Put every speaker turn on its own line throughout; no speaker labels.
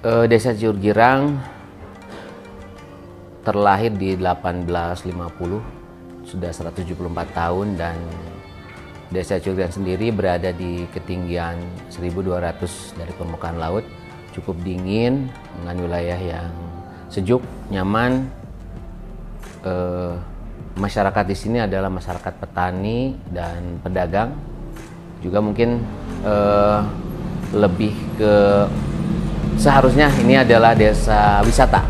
Desa Ciurgirang terlahir di 1850, sudah 174 tahun, dan Desa Ciurgirang sendiri berada di ketinggian 1.200 dari permukaan laut, cukup dingin dengan wilayah yang sejuk, nyaman. Masyarakat di sini adalah masyarakat petani dan pedagang, juga mungkin lebih ke seharusnya ini adalah desa wisata.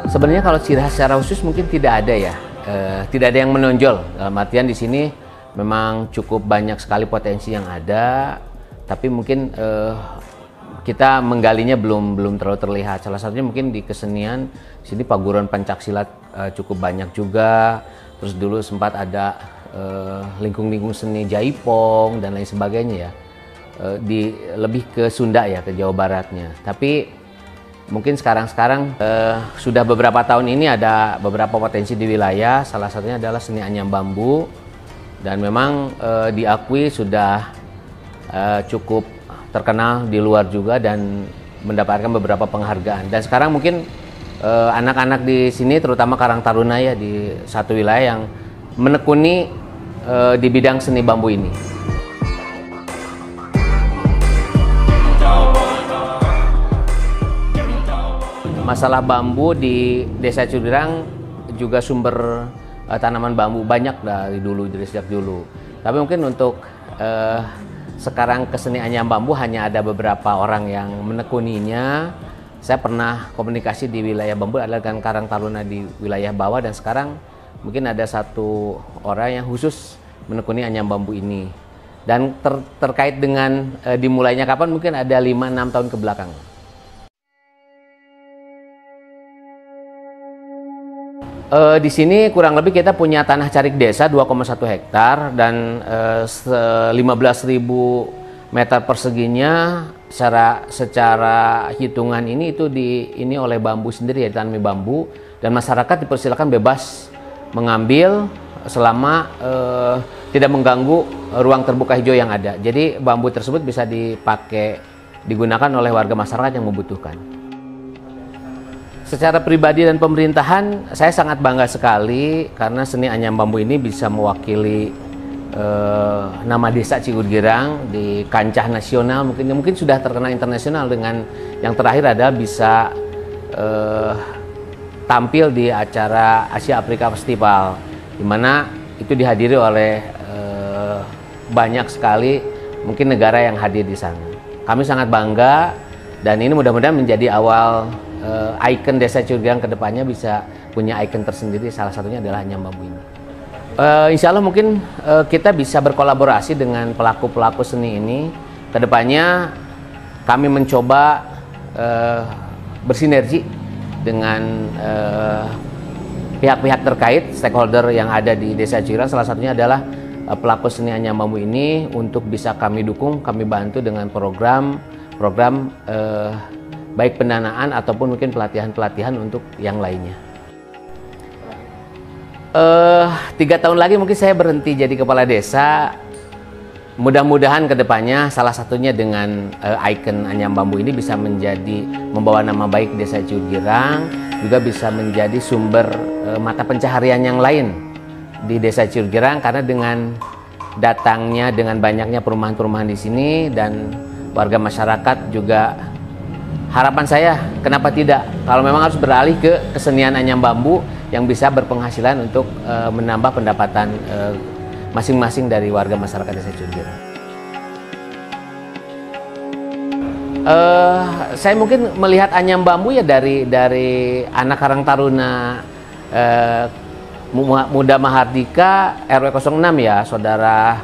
Sebenarnya kalau ciri khas secara khusus mungkin tidak ada ya, tidak ada yang menonjol. Dalam artian di sini memang cukup banyak sekali potensi yang ada, tapi mungkin kita menggalinya belum terlalu terlihat. Salah satunya mungkin di kesenian, di sini paguran pencaksilat cukup banyak juga. Terus dulu sempat ada lingkung-lingkung seni jaipong dan lain sebagainya ya, lebih ke Sunda ya, ke Jawa Baratnya. Tapi mungkin sekarang sudah beberapa tahun ini ada beberapa potensi di wilayah. Salah satunya adalah seni anyam bambu, dan memang diakui sudah cukup terkenal di luar juga dan mendapatkan beberapa penghargaan. Dan sekarang mungkin anak-anak di sini, terutama Karang Taruna ya, di satu wilayah yang menekuni di bidang seni bambu ini. Masalah bambu di Desa Ciurgirang juga sumber tanaman bambu banyak dari sejak dulu. Tapi mungkin untuk sekarang kesenian anyam bambu hanya ada beberapa orang yang menekuninya. Saya pernah komunikasi di wilayah bambu adalah dengan Karang Taruna di wilayah bawah, dan sekarang mungkin ada satu orang yang khusus menekuni anyam bambu ini. Dan terkait dengan dimulainya kapan, mungkin ada 5-6 tahun ke belakang. Di sini kurang lebih kita punya tanah carik desa 2,1 hektar dan 15.000 meter perseginya. Secara hitungan itu ini oleh bambu sendiri ya, ditanami bambu, dan masyarakat dipersilakan bebas mengambil selama tidak mengganggu ruang terbuka hijau yang ada. Jadi bambu tersebut bisa digunakan oleh warga masyarakat yang membutuhkan. Secara pribadi dan pemerintahan, saya sangat bangga sekali karena seni anyam bambu ini bisa mewakili nama Desa Ciurgirang di kancah nasional. Mungkin sudah terkenal internasional, dengan yang terakhir adalah bisa tampil di acara Asia Afrika Festival, di mana itu dihadiri oleh banyak sekali mungkin negara yang hadir di sana. Kami sangat bangga, dan ini mudah-mudahan menjadi awal ikon Desa Ciurgirang kedepannya bisa punya ikon tersendiri. Salah satunya adalah anyam bambu ini. Insya Allah mungkin kita bisa berkolaborasi dengan pelaku-pelaku seni ini. Kedepannya kami mencoba bersinergi dengan pihak-pihak terkait, stakeholder yang ada di Desa Ciurgirang. Salah satunya adalah pelaku seni anyam bambu ini, untuk bisa kami dukung, kami bantu dengan program baik pendanaan ataupun mungkin pelatihan-pelatihan untuk yang lainnya. 3 tahun lagi mungkin saya berhenti jadi kepala desa. Mudah-mudahan kedepannya salah satunya dengan ikon anyam bambu ini bisa membawa nama baik Desa Ciurgirang, juga bisa menjadi sumber mata pencaharian yang lain di Desa Ciurgirang, karena dengan banyaknya perumahan-perumahan di sini dan warga masyarakat juga, harapan saya kenapa tidak, kalau memang harus beralih ke kesenian anyam bambu yang bisa berpenghasilan untuk menambah pendapatan masing-masing dari warga masyarakat Desa Ciurgirang. Saya mungkin melihat anyam bambu ya dari anak Karang Taruna Muda Mahardika RW 06 ya, saudara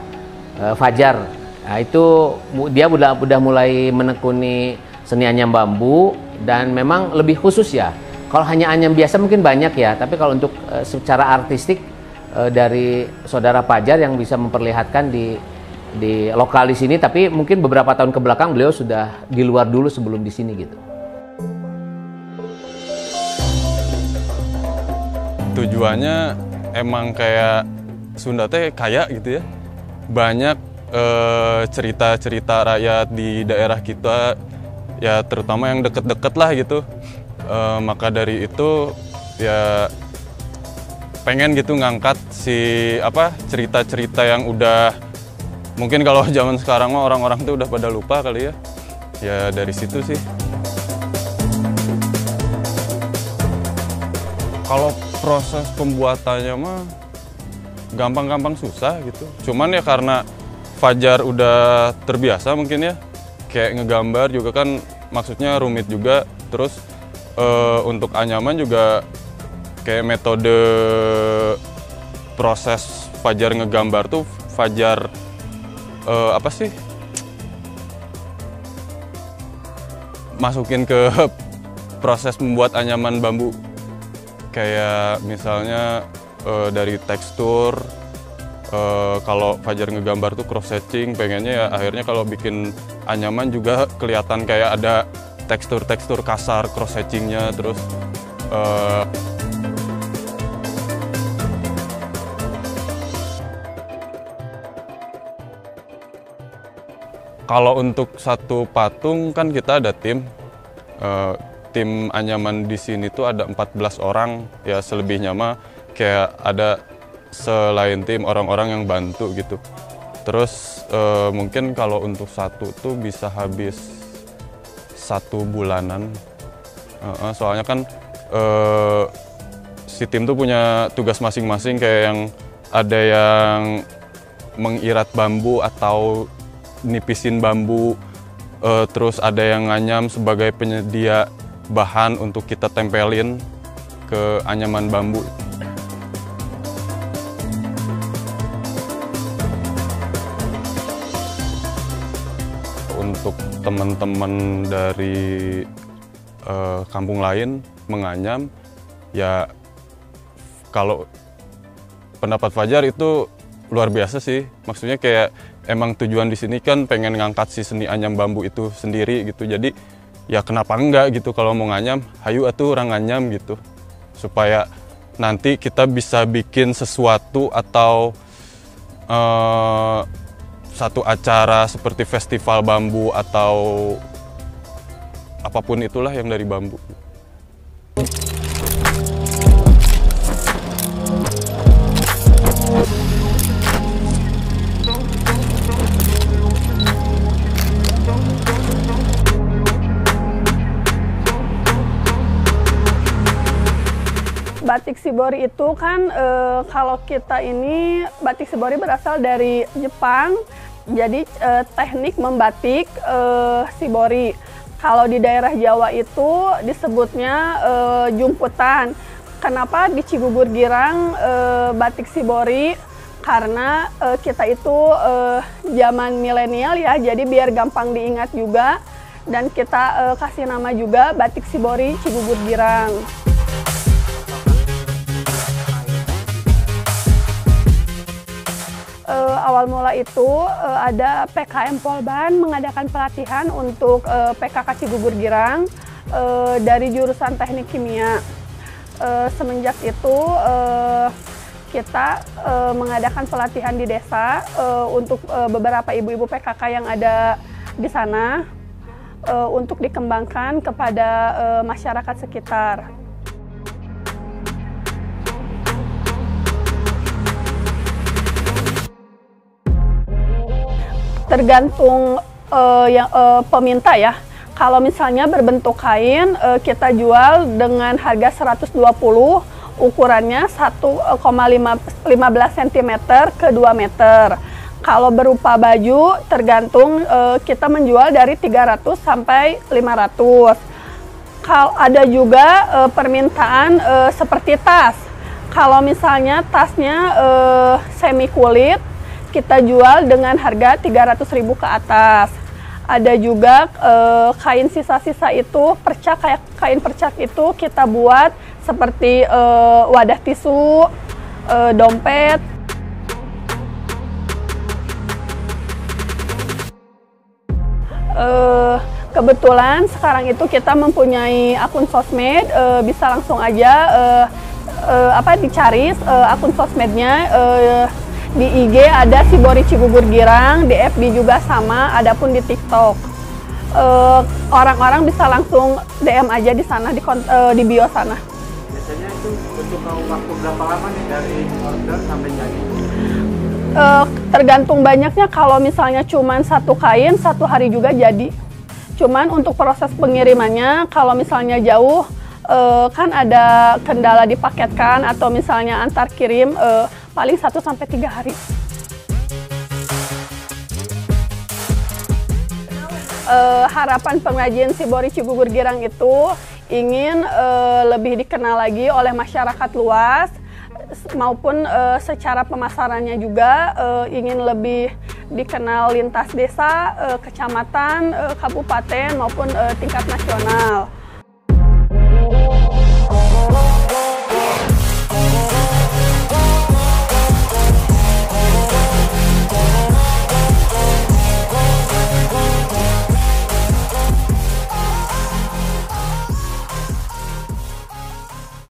Fajar. Nah, itu dia udah mulai menekuni seni anyam bambu, dan memang lebih khusus ya. Kalau hanya anyam biasa mungkin banyak ya, tapi kalau untuk secara artistik dari saudara Fajar yang bisa memperlihatkan di lokal di sini, tapi mungkin beberapa tahun ke belakang beliau sudah di luar dulu sebelum di sini gitu.
Tujuannya emang kayak Sunda teh kaya gitu ya. banyak cerita-cerita rakyat di daerah kita, ya terutama yang deket-deket lah gitu. Maka dari itu ya pengen gitu ngangkat cerita-cerita yang udah mungkin kalau zaman sekarang mah orang-orang tuh udah pada lupa kali ya. Ya dari situ sih. Kalau proses pembuatannya mah gampang-gampang susah gitu. Cuman ya karena Fajar udah terbiasa mungkin ya, kayak ngegambar juga kan maksudnya rumit juga. Terus untuk anyaman juga kayak metode proses Fajar ngegambar tuh Fajar masukin ke proses membuat anyaman bambu. Kayak misalnya dari tekstur, kalau Fajar ngegambar tuh cross hatching, pengennya ya akhirnya kalau bikin anyaman juga kelihatan kayak ada tekstur-tekstur kasar cross hatchingnya. Terus kalau untuk satu patung kan kita ada tim. Tim anyaman di sini tuh ada 14 orang, ya selebihnya mah kayak ada selain tim orang-orang yang bantu gitu. Terus mungkin kalau untuk satu tuh bisa habis 1 bulanan. Soalnya kan si tim tuh punya tugas masing-masing, kayak yang ada yang mengirat bambu atau nipisin bambu, terus ada yang nganyam sebagai penyedia bahan untuk kita tempelin ke anyaman bambu. Untuk teman-teman dari kampung lain menganyam, ya kalau pendapat Fajar itu luar biasa sih. Maksudnya kayak emang tujuan di sini kan pengen ngangkat si seni anyam bambu itu sendiri gitu. Jadi ya kenapa enggak gitu, kalau mau nganyam, hayu atuh orang nganyam gitu. Supaya nanti kita bisa bikin sesuatu atau satu acara seperti festival bambu atau apapun itulah yang dari bambu.
Batik Shibori itu kan kalau kita ini batik Shibori berasal dari Jepang, jadi teknik membatik Shibori. Kalau di daerah Jawa itu disebutnya jumputan. Kenapa di Cigugur Girang batik Shibori? Karena kita itu zaman milenial ya, jadi biar gampang diingat juga, dan kita kasih nama juga batik Shibori Cigugur Girang. Awal mula itu ada PKM Polban mengadakan pelatihan untuk PKK Cigugur Girang dari jurusan Teknik Kimia. Semenjak itu kita mengadakan pelatihan di desa untuk beberapa ibu-ibu PKK yang ada di sana untuk dikembangkan kepada masyarakat sekitar. Tergantung peminta ya. Kalau misalnya berbentuk kain, kita jual dengan harga 120, ukurannya 1,15 cm ke 2 meter. Kalau berupa baju, tergantung kita menjual dari 300 sampai 500. Kalau ada juga permintaan seperti tas. Kalau misalnya tasnya semi kulit, kita jual dengan harga 300.000 ke atas. Ada juga kain sisa-sisa itu, percak, kayak kain percak itu kita buat seperti wadah tisu, dompet. Kebetulan sekarang itu kita mempunyai akun sosmed, bisa langsung aja dicari akun sosmednya. Di IG ada Shibori Cigugur Girang, di FB juga sama, adapun di TikTok. Orang-orang bisa langsung DM aja di sana, di bio sana.
Biasanya itu butuh waktu berapa lama nih dari order sampai jadi?
Tergantung banyaknya, kalau misalnya cuman satu kain, 1 hari juga jadi. Cuman untuk proses pengirimannya, kalau misalnya jauh, kan ada kendala dipaketkan atau misalnya antar kirim, paling 1-3 hari. Harapan pengrajin Shibori Cigugur Girang itu ingin lebih dikenal lagi oleh masyarakat luas, maupun secara pemasarannya juga ingin lebih dikenal lintas desa, kecamatan, kabupaten maupun tingkat nasional.